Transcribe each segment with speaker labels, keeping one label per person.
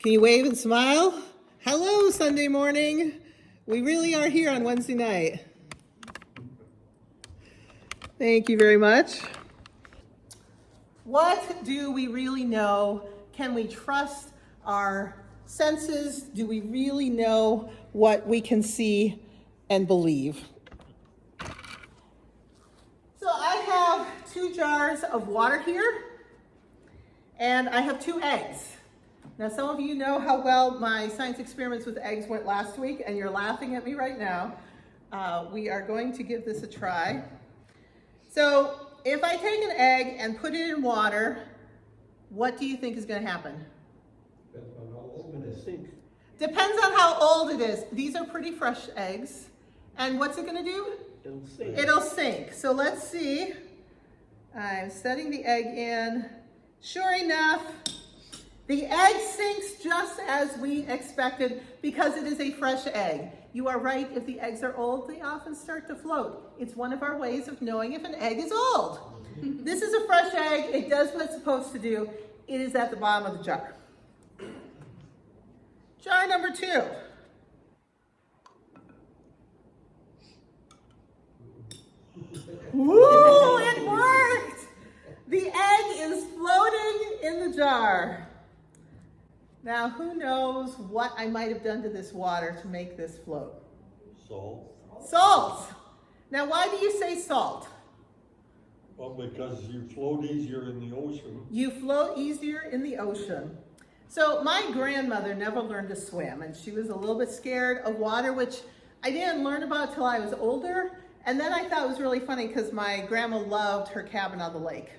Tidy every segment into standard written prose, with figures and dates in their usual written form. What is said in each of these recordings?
Speaker 1: Can you wave and smile? Hello, Sunday morning. We really are here on Wednesday night. Thank you very much. What do we really know? Can we trust our senses? Do we really know what we can see and believe? So I have 2 jars of water here, and I have 2 eggs. Now, some of you know how well my science experiments with eggs went last week, and you're laughing at me right now. We are going to give this a try. So if I take an egg and put it in water, what do you think is going to happen?
Speaker 2: Depends on how old it is. Sink.
Speaker 1: Depends on how old it is. These are pretty fresh eggs. And what's it going to do?
Speaker 2: It'll sink.
Speaker 1: It'll sink. So let's see. I'm setting the egg in. Sure enough, the egg sinks just as we expected because it is a fresh egg. You are right, if the eggs are old, they often start to float. It's one of our ways of knowing if an egg is old. This is a fresh egg. It does what it's supposed to do. It is at the bottom of the jar. Jar number 2. Woo, it worked! The egg is floating in the jar. Now, who knows what I might have done to this water to make this float?
Speaker 2: Salt.
Speaker 1: Salt! Now, why do you say salt?
Speaker 2: Well, because you float easier in the ocean.
Speaker 1: You float easier in the ocean. So my grandmother never learned to swim, and she was a little bit scared of water, which I didn't learn about till I was older. And then I thought it was really funny because my grandma loved her cabin on the lake.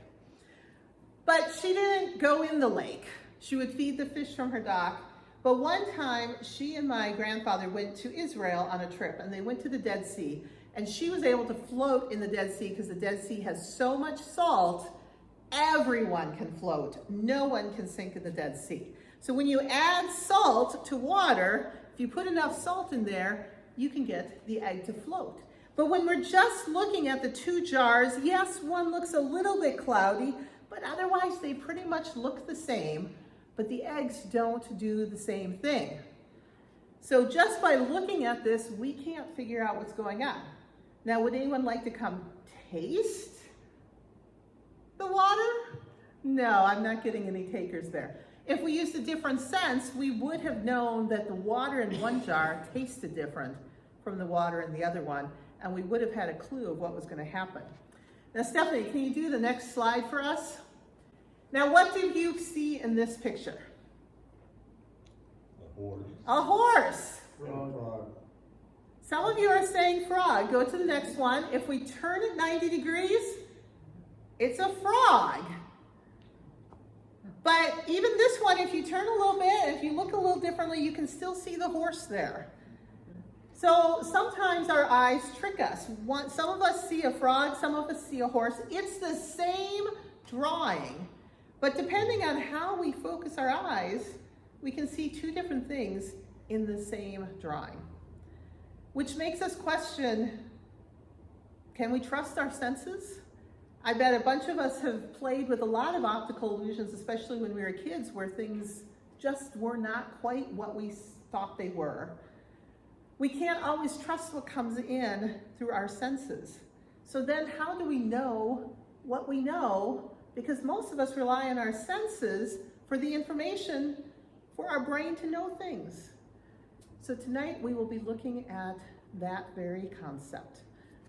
Speaker 1: But she didn't go in the lake. She would feed the fish from her dock. But one time, she and my grandfather went to Israel on a trip, and they went to the Dead Sea. And she was able to float in the Dead Sea because the Dead Sea has so much salt, everyone can float. No one can sink in the Dead Sea. So when you add salt to water, if you put enough salt in there, you can get the egg to float. But when we're just looking at the 2 jars, yes, one looks a little bit cloudy, but otherwise they pretty much look the same. But the eggs don't do the same thing. So just by looking at this, we can't figure out what's going on. Now, would anyone like to come taste the water? No, I'm not getting any takers there. If we used a different sense, we would have known that the water in one jar tasted different from the water in the other one, and we would have had a clue of what was going to happen. Now, Stephanie, can you do the next slide for us? Now, what do you see in this picture?
Speaker 2: A horse.
Speaker 1: A horse.
Speaker 2: Frog.
Speaker 1: Some of you are saying frog. Go to the next one. If we turn it 90 degrees, it's a frog. But even this one, if you turn a little bit, if you look a little differently, you can still see the horse there. So sometimes our eyes trick us. Some of us see a frog, some of us see a horse. It's the same drawing. But depending on how we focus our eyes, we can see 2 different things in the same drawing. Which makes us question, can we trust our senses? I bet a bunch of us have played with a lot of optical illusions, especially when we were kids, where things just were not quite what we thought they were. We can't always trust what comes in through our senses. So then how do we know what we know? Because most of us rely on our senses for the information for our brain to know things. So tonight we will be looking at that very concept.